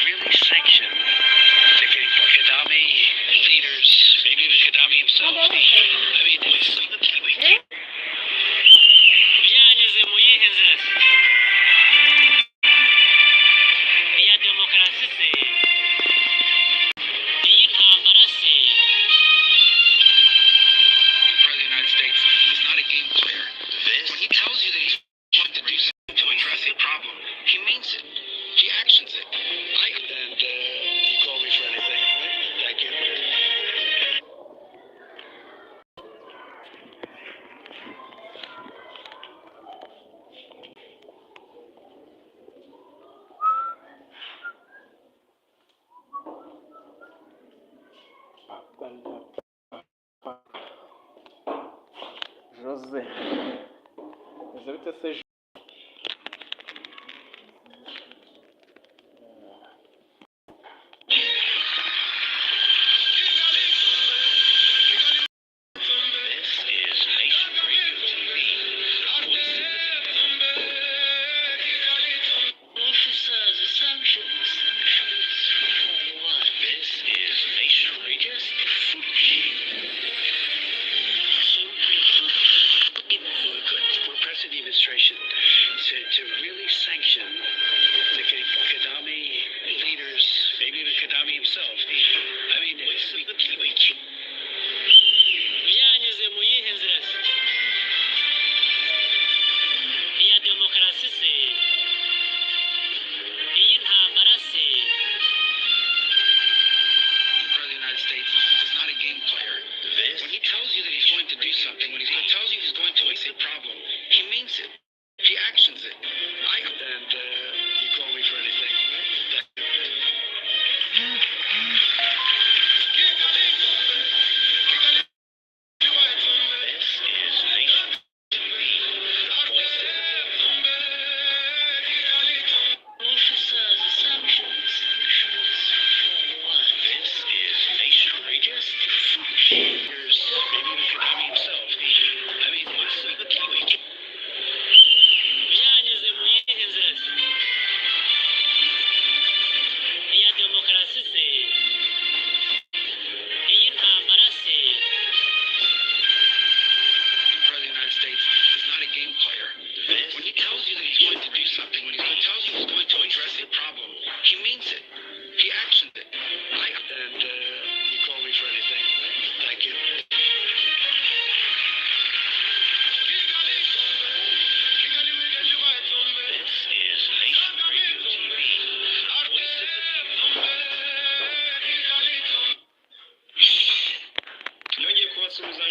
really sanction the Gaddafi leaders, maybe even Gaddafi himself. I mean, we can't. Byanyuze mu yihe nzira se? Iya demokarasi se? Iyi ntambara se? The United States is not a game player. When he tells you that he's going to do something to address a problem, he means it. He actions it. And you call me for anything. Thank you. Jose, bite se To really sanction the Gaddafi leaders, maybe even Gaddafi himself. I mean, byanyuze mu yihe nzira se? Iya demokarasi se? Iyi ntambara se? The United States is not a game player. When he tells you that he's going to do something, when he tells you he's going to fix a problem, he means it. He actions it. And you call me for anything.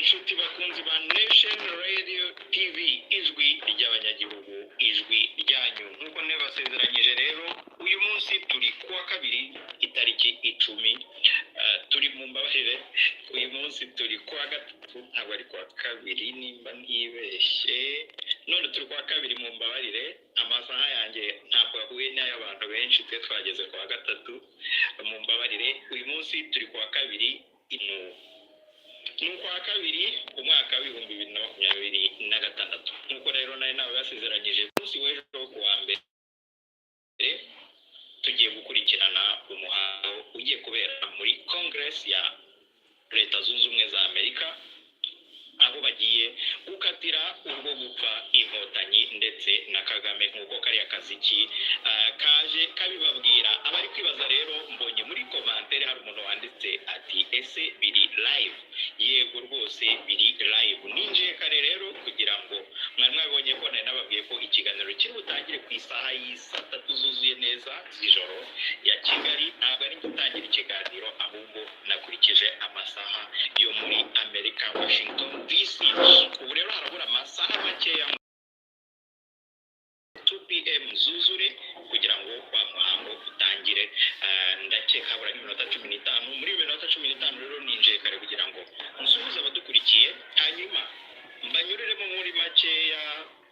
Inshuti bakunzi ba Nation Radio TV, ijwi ry'abanyagihugu, ijwi ryanyu. Nkuko nebasezeranyije rero, uyu munsi turi kuwa kabiri itariki 10, turi mu mbabarire. Uyu munsi turi kuwa gatatu, ntabwo ari kuwa kabiri nimba ntibeshye. None turi kuwa kabiri mu mbabarire, amasaha yanjye ntabwo ahuye n'ay'abantu benshi, twe twageze kuwa gatatu mu mbabarire. Uyu munsi turi kuwa kabiri n'ukwa kabiri umwaka w'ibihumbi 2026. Nkuko rero nawe basezeranyije umunsi w'ejo kuwa mbere tugiye gukurikirana umuhango ugiye kubera muri Congress ya Leta Zunze Ubumwe za Amerika, aho bagiye gukatira urwo gupfa inkotanyi ndetse na Kagame. Nkuko kari akaziki kaje kabibabwira. Abari kwibaza rero, mbonye muri commentaire hari umuntu wanditse ati ese biri live? Yego rwose biri live. Ninjiye kare rero kugira ngo mwabonye ko nari nababwiye ko ikiganiro kiri butangire ku isaha y'3 zuzuye neza z'ijoro ya Kigali. Ntabwo ari gutangira ikiganiro, ahubwo nakurikije amasaha yo muri Amerika, Washington DC. Ubu rero harabura amasaha makeya 2 PM zuzure kugira ngo kwa muhango utangire. Ndakeka habura nk'iminota 15. Muri minota 15 rero ninjiye kare kugira ngo nsubize abadukurikiye, hanyuma mbanyuriremo muri makeya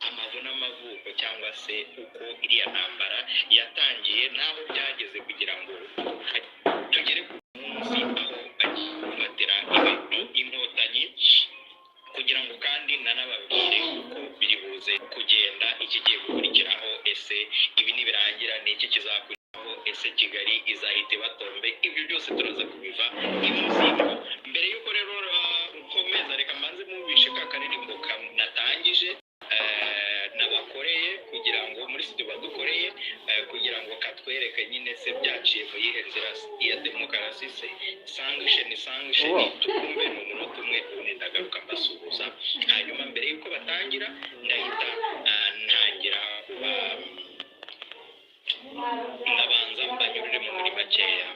amavu n'amavuko cyangwa se uko iriya ntambara yatangiye naho byageze kugira ngo tugere ku munsi aho bagifatira ibintu inkotanyi, kugira ngo kandi nanababwire uko biri buze kugenda, ikigiye gukurikiraho, ese ibi nibirangira ni iki kizakurikiraho, ese Kigali izahita batombe. Ibyo byose turaza kubiva imuzingo. Mbere yuko rero ukomeza reka mbanze mubishe ka karirimbo natangije nabakoreye kugira ngo muri studio badukoreye kugira ngo katwereke nyine se byaciye mu yihe nzira ya demokarasi se sanction tukumve mu munota umwe ubundi ndagaruka mbasuhuza. Hanyuma mbere yuko batangira ndahita ntangira ndabanza mbanyuriremo muri makeya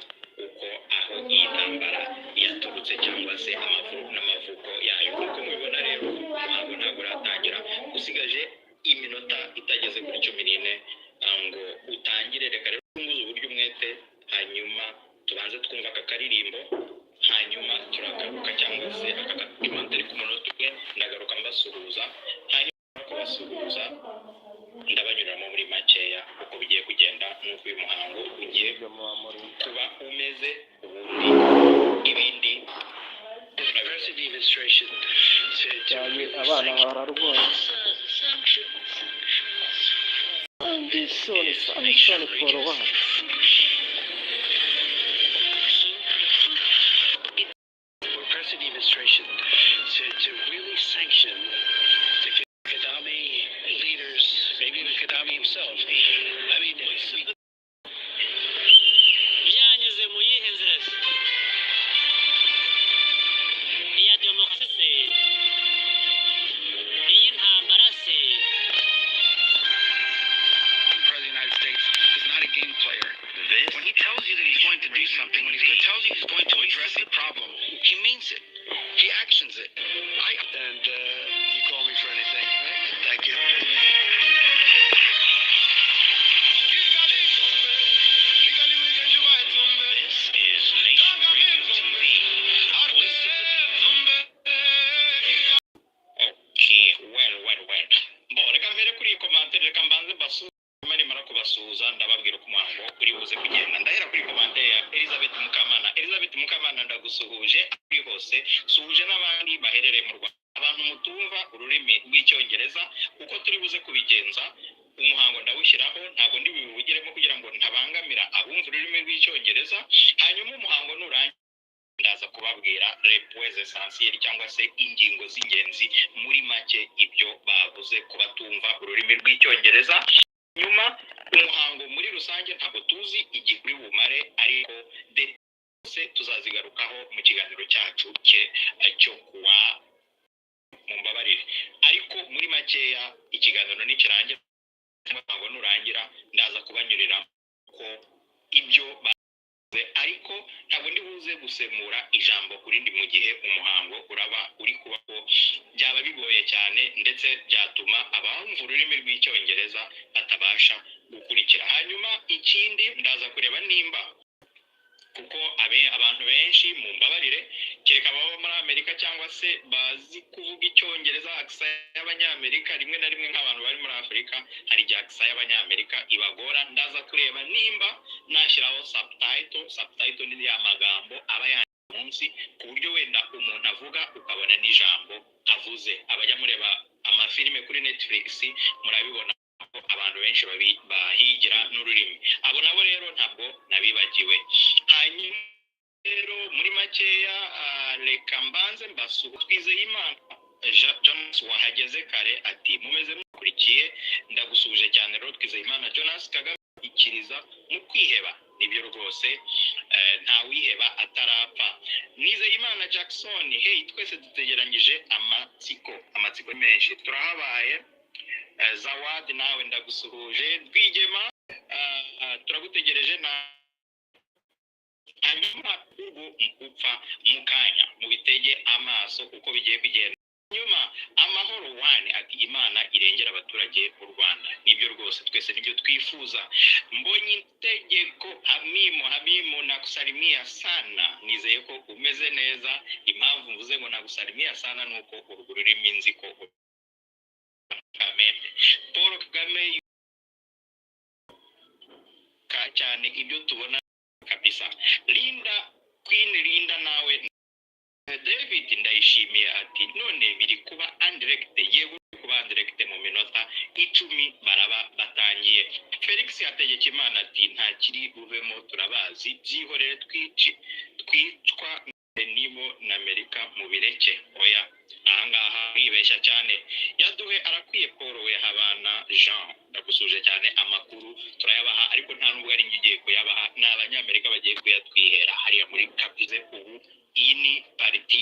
uko aho iyi ntambara yaturutse cyangwa se amakuru n'amavuko yayo. Nk'uko mubibona rero umuhango ntabwo uratangira, usigaje iminota itageze kuri 14 ngo utangire. Reka rero tunguze uburyo umwete, hanyuma tubanze twumva aka karirimbo, hanyuma turagaruka cyangwa se aka kadocumentary ku munota umwe ndagaruka mbasuhuza. Hanyuma kubasuhuza ndabanyuramo muri makeya uko bigiye kugenda n'uko uyu muhango ugiye kuba umeze. Ubundi ibindi cyane abana bararwaye. Sanction for what? Administration to really sanction the Gaddafi leaders, maybe even Gaddafi himself. I mean, byanyuze mu yihe nzira iya demokarasi, iyi ntambara se. The President of the United States is not a game player. When he tells you that he's going to do something, when he tells you he's going to address a problem, he means it. He actions it. You call me for anything. Thank you. This is Nation Radio TV. Voice of the people. Okay, well. Reka mbere kuri commentaire, reka mbanze basuhuza. Nimara kubasuhuza ndababwira ko umuhango uri buze kugenda. Ndahera kuri commentaire ya Elizabeth Mukamana ndagusuhuje ari hose. Suhuje n'abandi baherereye mu Rwanda. Abantu mutumva ururimi rw'icyongereza uko turi buze kubigenza, umuhango ndawushyiraho, ntabwo ndi bibugiremo kugira ngo ntabangamira abumva ururimi rw'icyongereza. Hanyuma umuhango nurangira ndaza kubabwira les essentiels cyangwa se ingingo z'ingenzi muri make ibyo bavuze ku batumva ururimi rw'icyongereza. Nyuma umuhango muri rusange ntabwo tuzi igihe uri bumare, ariko se tuzazigarukaho mu kiganiro cyacu cyo kuwa mumbabarire. Ariko muri makeya ikiganiro nikirangira umuhango nurangira ndaza kubanyurira ko ibyo ariko ntabwo ndi buze gusemura ijambo kurindi mu gihe umuhango uraba uri kubaho. Byaba bigoye cyane ndetse byatuma abumva ururimi rw'icyongereza batabasha gukurikira. Hanyuma ikindi ndaza kureba nimba kuko abantu benshi mu mbabarire kereka baba muri Amerika cyangwa se bazi kuvuga icyongereza, aksa y'abanyamerika rimwe na rimwe nk'abantu bari muri Afurika hari igihe aksa y'abanyamerika ibagora. Ndaza kureba nimba nashyiraho subtitle ni ya magambo aba yanditse munsi ku buryo wenda umuntu avuga ukabona n'ijambo avuze. Abajya mureba amafilime kuri Netflix murabibona abantu benshi bahigira n'ururimi. Abo nabo rero ntabwo nabibagiwe. Hanyuma rero muri makeya reka mbanze Twizeyimana Jonas wahageze kare ati mumeze mukurikiye, ndagusubije cyane rero Twizeyimana Jonas. Kagame ikiriza mu kwiheba, nibyo rwose nta wiheba atarapfa. Nizeyimana Jackson, hey twese dutegeranyije amatsiko menshi turahabaye. Zawadi nawe ndagusuhuje. Rwigema turagutegereje na hanyuma ubu upfa mukanya mubitege amaso uko bigiye kugenda. Nyuma amahoro wane ati Imana irengera abaturage b'u Rwanda. Nibyo rwose twese nibyo twifuza. Mbonye itegeko Hamimu nakusalimia sana. Nizeye ko umeze neza. Impamvu mvuze ngo nakusalimia sana nuko urwo rurimi nzi ko Paul Kagame cyane ibyo tubona kabisa. Queen Linda nawe David ndayishimiye ati none biri kuba undirected, yego kuba vuba direkite mu minota 10 baraba batangiye. Felix Hategekimana ati nta kiri buvemo turabazi byihorere twicwa nibo na Amerika mu bireke. Oya ahangaha wibeshya cyane. Yaduhe arakwiye Paul we habana Jean ndagusuje cyane amakuru turayabaha ariko nta nubwo ari ngiye kuyabaha n'abanyamerika bagiye kuyatwihera hariya muri kapize ubu. Iyi ni pariti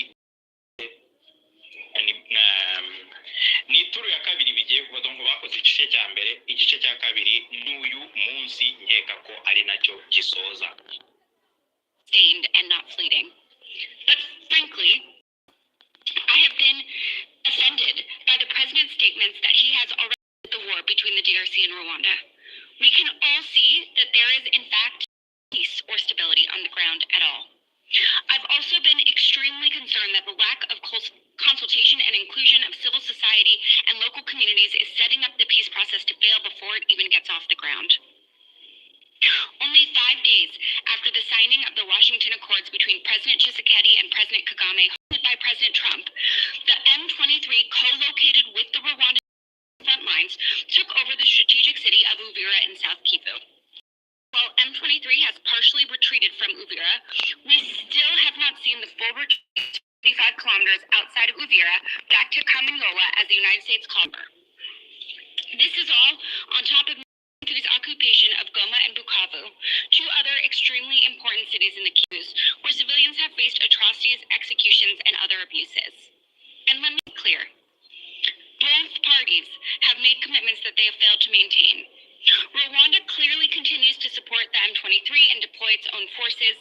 ni turu ya kabiri bigiye kuba donc bakoze igice cya mbere, igice cya kabiri n'uyu munsi nkeka ko ari nacyo gisoza. Sustained and not fleeting. But frankly, I have been offended by the president's statements that he has already ended the war between the DRC and Rwanda. We can all see that there is in fact peace or stability on the ground at all. I've also been extremely concerned that the lack of consultation and inclusion of civil society and local communities is setting up the peace process to fail before it even gets off the ground. Only 5 days after the signing of the Washington Accords between President Tshisekedi and President Kagame, hosted by President Trump, the M23, co-located with the Rwandan front lines, took over the strategic city of Uvira in South Kivu. While M23 has partially retreated from Uvira, we still have not seen the full retreat 35 kilometers outside of Uvira back to Kamanyola as the United States called her. This is all on top of M23's occupation of Goma and Bukavu, two other extremely important cities in the Kivus, where civilians have faced atrocities, executions, and other abuses. And let me be clear, both parties have made commitments that they have failed to maintain. Rwanda clearly continues to support the M23 and deploy its own forces,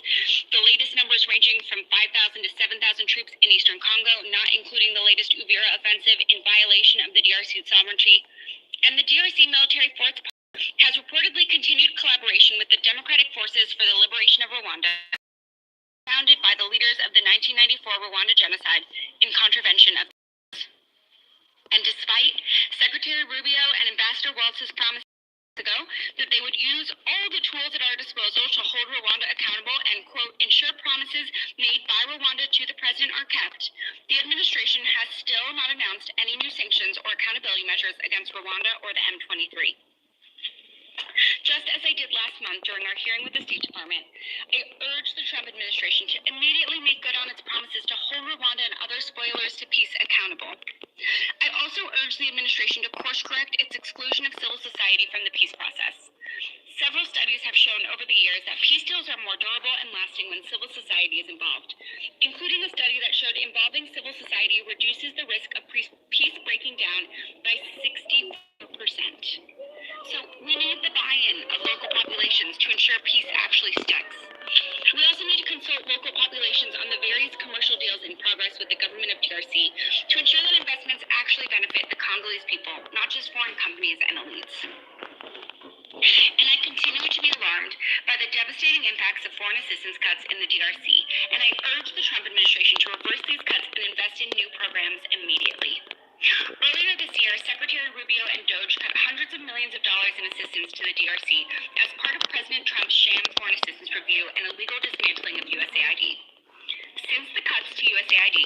the latest numbers ranging from 5,000 to 7,000 troops in eastern Congo, not including the latest Uvira offensive in violation of the DRC sovereignty. And the DRC military force has reportedly continued collaboration with the Democratic Forces for the Liberation of Rwanda, founded by the leaders of the 1994 Rwanda genocide in contravention of. And despite Secretary Rubio and Ambassador Waltz's promise ago that they would use all the tools at our disposal to hold Rwanda accountable and, quote, ensure promises made by Rwanda to the president are kept, the administration has still not announced any new sanctions or accountability measures against Rwanda or the M23. Just as I did last month during our hearing with the State Department, I urge the Trump administration to immediately make good on its promises to hold Rwanda and other spoilers to peace accountable. I also urge the administration to course-correct its exclusion of civil society from the peace process. Several studies have shown over the years that peace deals are more durable and lasting when civil society is involved, including a study that showed involving civil society reduces the risk of peace breaking down by 60%. So we need the buy-in of local populations to ensure peace actually sticks. We also need to consult local populations on the various commercial deals in progress with the government of DRC to ensure that investments actually benefit the Congolese people, not just foreign companies and elites. And I continue to be alarmed by the devastating impacts of foreign assistance cuts in the DRC, and I urge the Trump administration to reverse these cuts and invest in new programs immediately. Earlier this year, Secretary Rubio and Doge cut hundreds of millions of dollars in assistance to the DRC as part of President Trump's sham foreign assistance review and illegal dismantling of USAID. Since the cuts to USAID,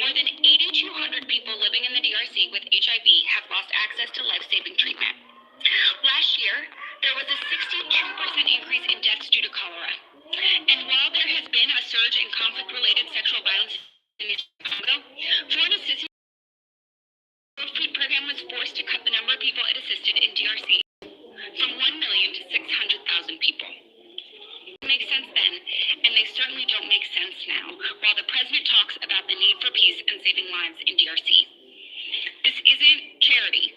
more than 8,200 people living in the DRC with HIV have lost access to life-saving treatment. Last year, there was a 62% increase in deaths due to cholera. And while there has been a surge in conflict-related sexual violence in Congo, foreign assistance World Food Program was forced to cut the number of people it assisted in DRC from 1 million to 600,000 people. It didn't make sense then, and they certainly don't make sense now, while the president talks about the need for peace and saving lives in DRC. This isn't charity.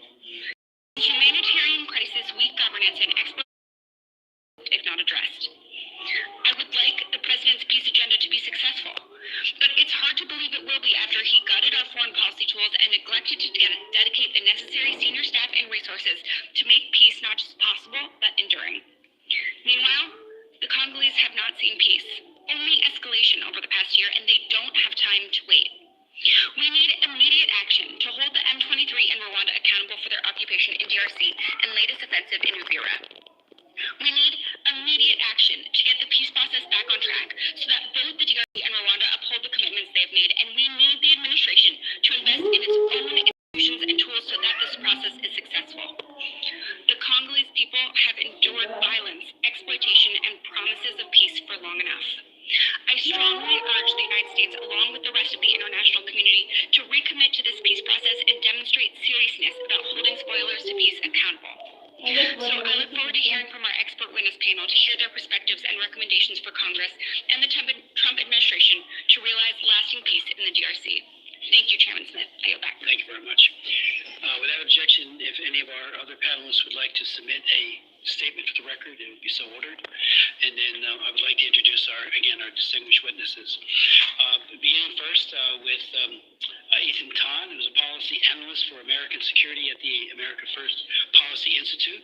Humanitarian crisis, weak governance, and exploitation if not addressed. I would like the president's peace agenda to be successful, but it's hard to believe it will be after he gutted our foreign policy tools and neglected to dedicate the necessary senior staff and resources to make peace not just possible, but enduring. Meanwhile, the Congolese have not seen peace, only escalation over the past year, and they don't have time to wait. We need immediate action to hold the M23 and Rwanda accountable for their occupation in DRC and latest offensive in Uvira. We need immediate action to get the peace process back on track so that both the DRC and Rwanda uphold the commitments they have made, and we need the administration to invest in its own institutions and tools so that the for long enough. I strongly urge the United States, along with the rest of the international community, to recommit to this peace process and demonstrate seriousness about holding spoilers to peace accountable. So I look forward to hearing from our expert witness panel to hear their perspectives and recommendations for Congress and the Trump administration to realize lasting peace in the DRC. Thank you, Chairman Smith. I yield back. Thank you very much. Without objection, if any of our other panelists would like to submit a statement for the record, it would be so ordered. And then I would like to introduce our distinguished witnesses. Beginning first with Ethan Kahn, who's a policy analyst for American security at the America First Policy Institute.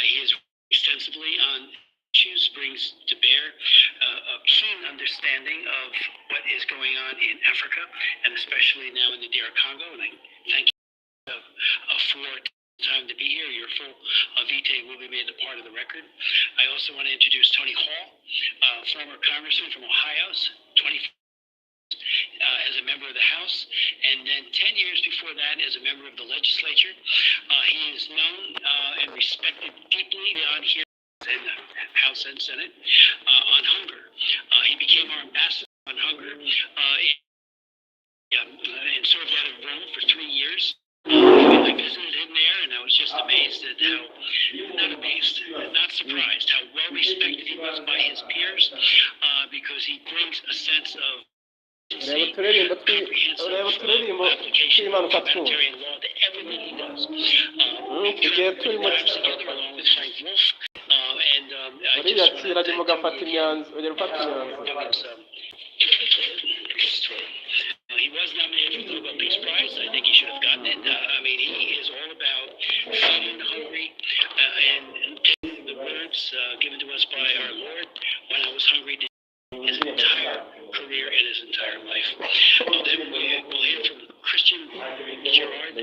He is extensively on issues, brings to bear a keen understanding of what is going on in Africa, and especially now in the DR Congo. And I thank you for time to be here. Your full vitae will be made a part of the record. I also want to introduce Tony Hall, former congressman from Ohio, 20 as a member of the House, and then 10 years before that as a member of the legislature. He is known and respected deeply beyond here in the House and Senate on hunger. He became our ambassador on hunger and served out of Rome for 3 years. I visited him there, and I was just amazed at how, not surprised, how well respected he was by his peers, because he brings a sense of Reba uturirimbo tw'impanuka twumva tugiye turimo uriyakira jya mugafata imyanzuro ugera ufata imyanzuro. He was nominated for the Nobel Peace Prize. I think he should have gotten it. He is all about feeding the hungry and taking the words given to us by our Lord, when I was hungry, his entire career and his entire life. Then we'll hear from Christian Gerard, a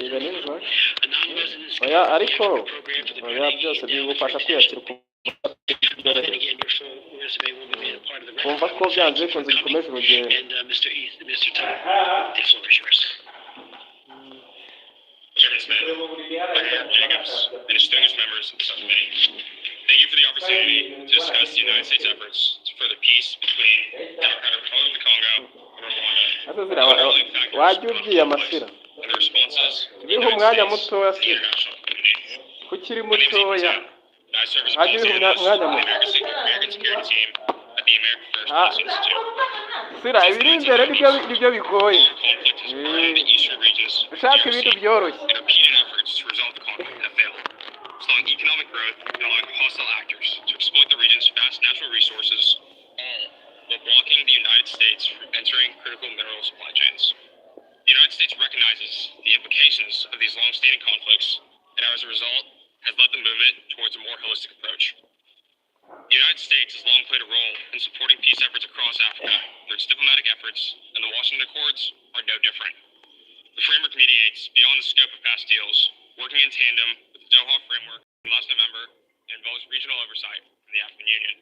non-resident ariko program for the byose bigufasha kwiyakira kumva ko byanze bikunze bikomeje urugendo. And Mr. Tom, the floor is yours. Chairman Smith, Jacobs, and distinguished members of the subcommittee. Thank you for the opportunity to discuss the United States efforts to further peace between the Democratic Republic of the Congo and Rwanda, wajya ubwiye amasira and the responses of the biha United umwanya States mutoya and the international community. kukiri My name is Ethan mutoya Town, and I serve as a wajya policy ubiha analyst umwanya for the muto. American Security Team at the America First Policy Institute. Sira ibiri imbere nibyo bigoye. Conflict has burdened the eastern regions of the Ushaka ibintu DRC, byoroshye. and repeated efforts to resolve the conflict have failed, slowing economic growth and allowing hostile actors to exploit the region's vast natural resources, all while blocking the United States from entering critical mineral supply chains. The United States recognizes the implications of these long-standing conflicts, and as a result, has led the movement towards a more holistic approach. The United States has long played a role in supporting peace efforts across Africa through its diplomatic efforts, and the Washington Accords are no different. The framework mediates beyond the scope of past deals, working in tandem with the Doha framework from last November, and involves regional oversight from the African Union.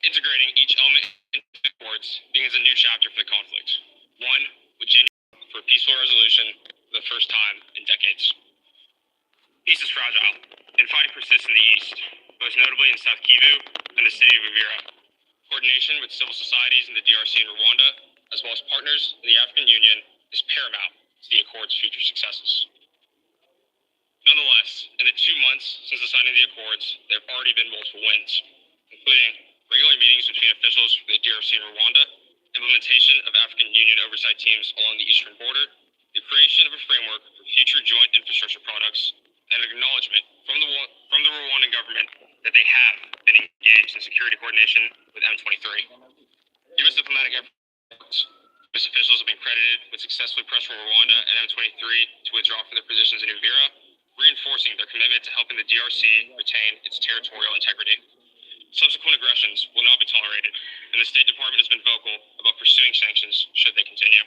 Integrating each element into the Accords begins a new chapter for the conflict, one with genuine for a peaceful resolution for the first time in decades. Peace is fragile, and fighting persists in the east, most notably in South Kivu and the city of Uvira. Coordination with civil societies in the DRC and Rwanda, as well as partners in the African Union, is paramount to the Accord's future successes. Nonetheless, in the 2 months since the signing of the Accords, there have already been multiple wins, including regular meetings between officials from the DRC and Rwanda, implementation of African Union oversight teams along the eastern border, the creation of a framework for future joint infrastructure products, and an acknowledgement from the Rwandan government that they have been engaged in security coordination with M23. U.S. diplomatic efforts, U.S. officials have been credited with successfully pressuring Rwanda and M23 to withdraw from their positions in Uvira, reinforcing their commitment to helping the DRC retain its territorial integrity. Subsequent aggressions will not be tolerated, and the State Department has been vocal about pursuing sanctions should they continue.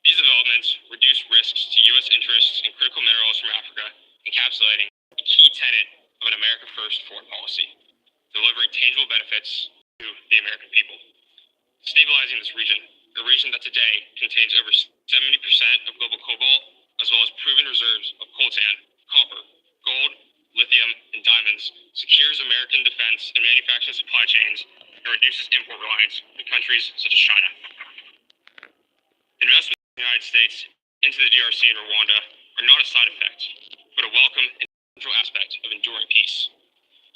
These developments reduce risks to U.S. interests in critical minerals from Africa, encapsulating a key tenet of an America First foreign policy, delivering tangible benefits to the American people. Stabilizing this region, a region that today contains over 70% of global cobalt, as well as proven reserves of coltan, copper, gold, lithium, and diamonds, secures American defense and manufacturing supply chains and reduces import reliance on countries such as China. Investments in the United States into the DRC and Rwanda are not a side effect, but a welcome and central aspect of enduring peace.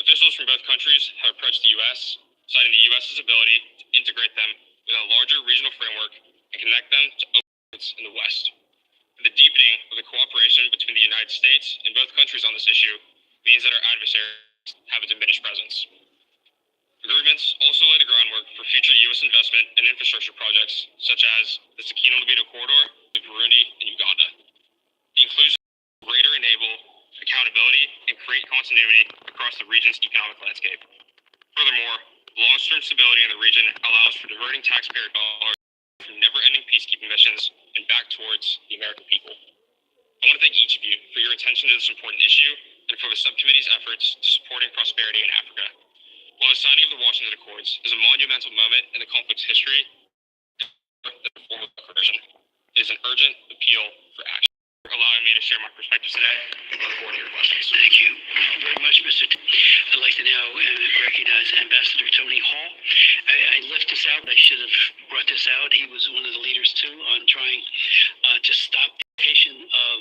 Officials from both countries have approached the U.S., citing the U.S.'s ability to integrate them within a larger regional framework and connect them to open markets in the West. The deepening of the cooperation between the United States and both countries on this issue means that our adversaries have a diminished presence. Agreements also lay the groundwork for future U.S. investment in infrastructure projects such as the Sakino-Lobito corridor with Burundi and Uganda. The inclusion will greater enable accountability and create continuity across the region's economic landscape. Furthermore, long-term stability in the region allows for diverting taxpayer dollars from never-ending peacekeeping missions and back towards the American people. I want to thank each of you for your attention to this important issue and for the subcommittee's efforts to supporting prosperity in Africa. While the signing of the Washington Accords is a monumental moment in the conflict's history, the formal declaration is an urgent appeal for action. For allowing me to share my perspectives today and look forward to your questions. Thank you very much, Mr. I'd like to now recognize Ambassador Tony Hall. I left this out. I should have brought this out. He was one of the leaders, too, on trying to stop the importation of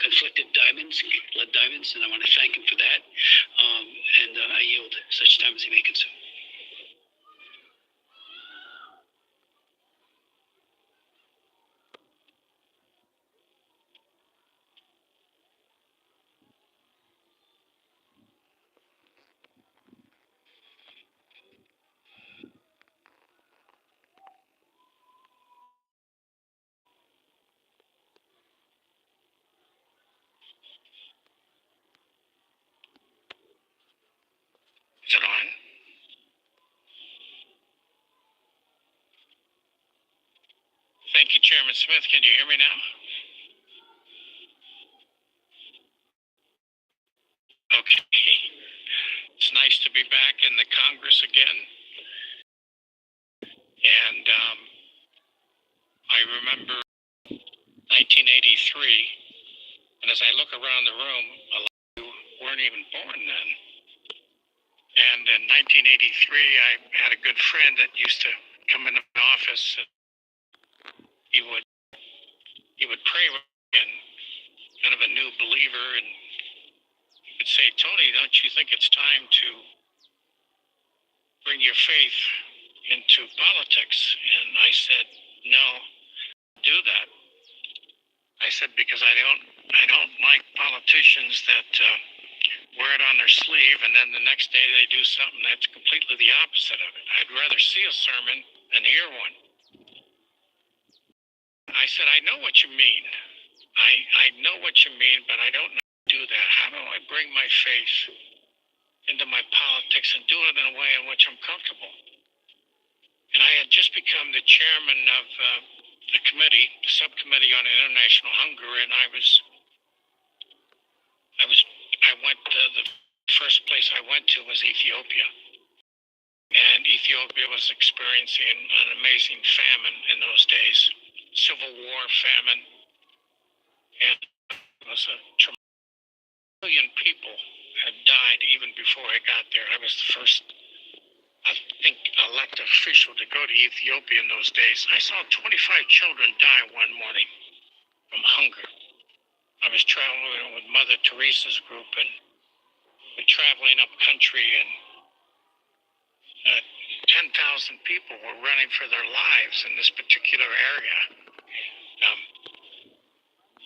conflicted diamonds, blood diamonds, and I want to thank him for that. I yield such time as he may consume. Is it on? Thank you, Chairman Smith. Can you hear me now? Okay. It's nice to be back in the Congress again. And I remember 1983, and as I look around the room, a lot of you weren't even born then. And in 1983, I had a good friend that used to come into my office. He would pray with me, and kind of a new believer, and he would say, "Tony, don't you think it's time to bring your faith into politics?" And I said, "No, do that." I said, because I don't like politicians that wear it on their sleeve, and then the next day they do something that's completely the opposite of it. I'd rather see a sermon than hear one. I said, I know what you mean. I know what you mean, but I don't know how to do that. How do I bring my faith into my politics and do it in a way in which I'm comfortable? And I had just become the chairman of the committee, the subcommittee on international hunger, and I went to the first place I went to was Ethiopia. And Ethiopia was experiencing an amazing famine in those days, civil war famine. And it was a million people had died even before I got there. I was the first, I think, elected official to go to Ethiopia in those days. I saw 25 children die one morning from hunger. I was traveling with Mother Teresa's group, and we're traveling up country, and 10,000 people were running for their lives in this particular area.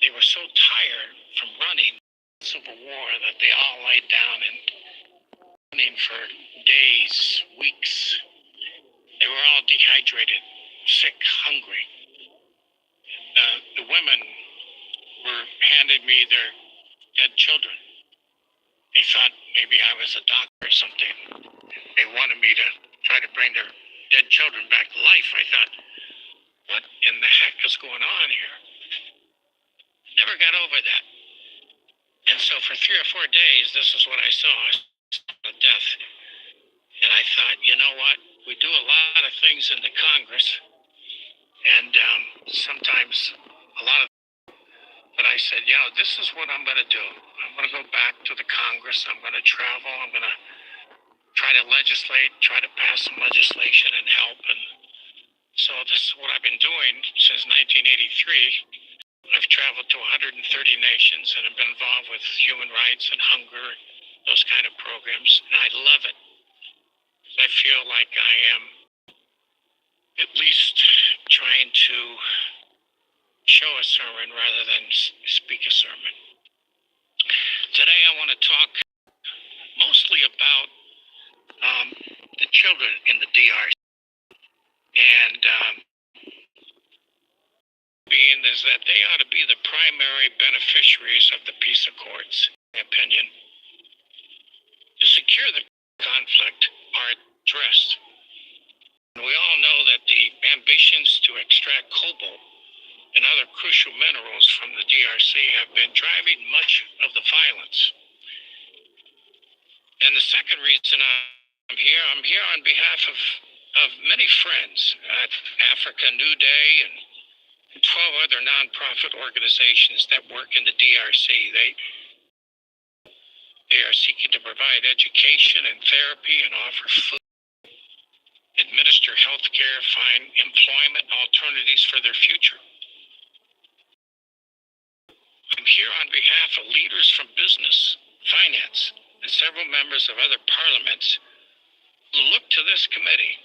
They were so tired from running the Civil War that they all laid down and running for days, weeks. They were all dehydrated, sick, hungry. The women were handing me their dead children. They thought maybe I was a doctor or something. They wanted me to try to bring their dead children back to life. I thought, what in the heck is going on here? Never got over that. And so for 3 or 4 days, this is what I saw, death. And I thought, you know what? We do a lot of things in the Congress, and sometimes a lot of, but I said, this is what I'm going to do. I'm going to go back to the Congress. I'm going to travel. I'm going to try to legislate, try to pass some legislation and help. And so this is what I've been doing since 1983. I've traveled to 130 nations and have been involved with human rights and hunger, those kind of programs, and I love it. I feel like I am at least trying to show a sermon rather than speak a sermon. Today I want to talk mostly about the children in the DRC. And being is that they ought to be the primary beneficiaries of the peace accords, in my opinion. To secure the conflict are addressed. And we all know that the ambitions to extract cobalt and other crucial minerals from the DRC have been driving much of the violence. And the second reason I'm here on behalf of many friends at Africa New Day and 12 other nonprofit organizations that work in the DRC. They are seeking to provide education and therapy and offer food, administer health care, find employment alternatives for their future. I'm here on behalf of leaders from business, finance, and several members of other parliaments who look to this committee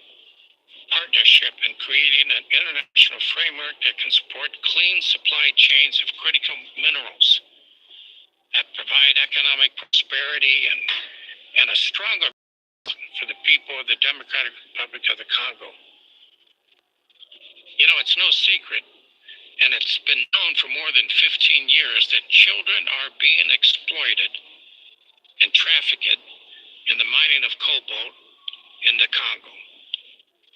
partnership in creating an international framework that can support clean supply chains of critical minerals that provide economic prosperity and a stronger for the people of the Democratic Republic of the Congo. You know, it's no secret, and it's been known for more than 15 years that children are being exploited and trafficked in the mining of cobalt in the Congo.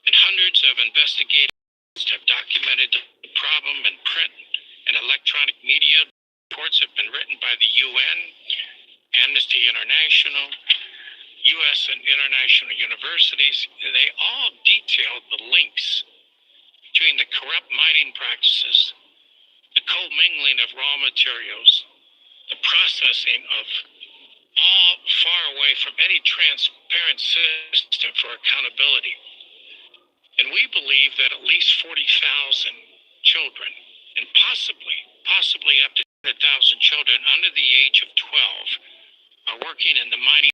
And hundreds of investigators have documented the problem in print and electronic media. Reports have been written by the UN, Amnesty International, U.S. and international universities. They all detailed the links between the corrupt mining practices, the commingling of raw materials, the processing of all far away from any transparent system for accountability. And we believe that at least 40,000 children, and possibly up to 100,000 children under the age of 12, are working in the mining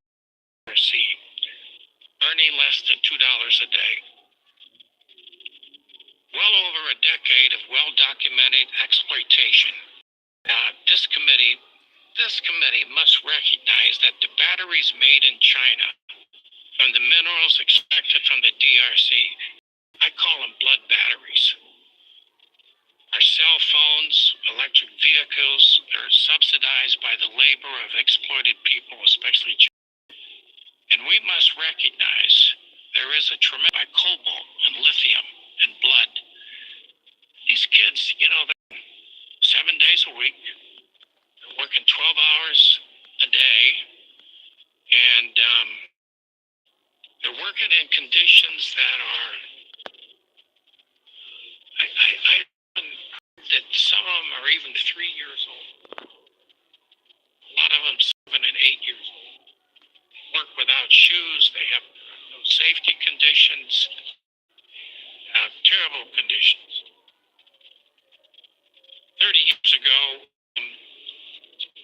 sea, earning less than $2 a day. Well over a decade of well-documented exploitation. This committee must recognize that the batteries made in China from the minerals extracted from the DRC, I call them blood batteries. Our cell phones, electric vehicles are subsidized by the labor of exploited people, especially children. And we must recognize there is a tremendous by cobalt and lithium and blood. These kids, you know, they're 7 days a week, they're working 12 hours a day, and they're working in conditions that are, that some of them are even 3 years old. A lot of them 7 and 8 years old. Work without shoes. They have no safety conditions. Terrible conditions. 30 years ago,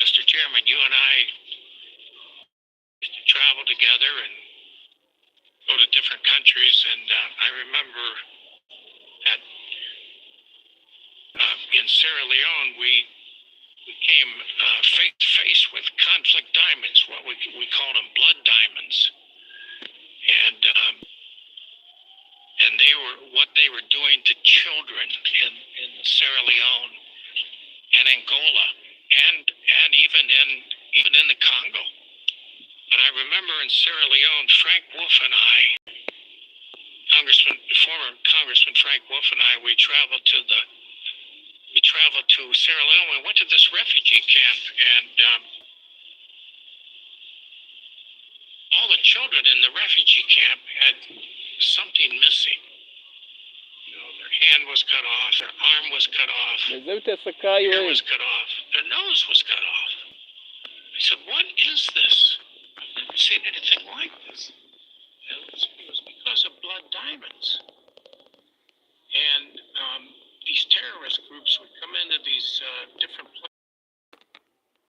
Mr. Chairman, you and I used to travel together and go to different countries, and I remember that in Sierra Leone, we came face to face with conflict diamonds, what we call them blood diamonds, and what they were doing to children in Sierra Leone and Angola, and even in the Congo. But I remember in Sierra Leone, Frank Wolf and I, former Congressman Frank Wolf and I, we traveled to Sierra Leone. We went to this refugee camp, and all the children in the refugee camp had something missing. You know, their hand was cut off, their arm was cut off, their ear was cut off, their nose was cut off. I said, "What is this? I've never seen anything like this." into these different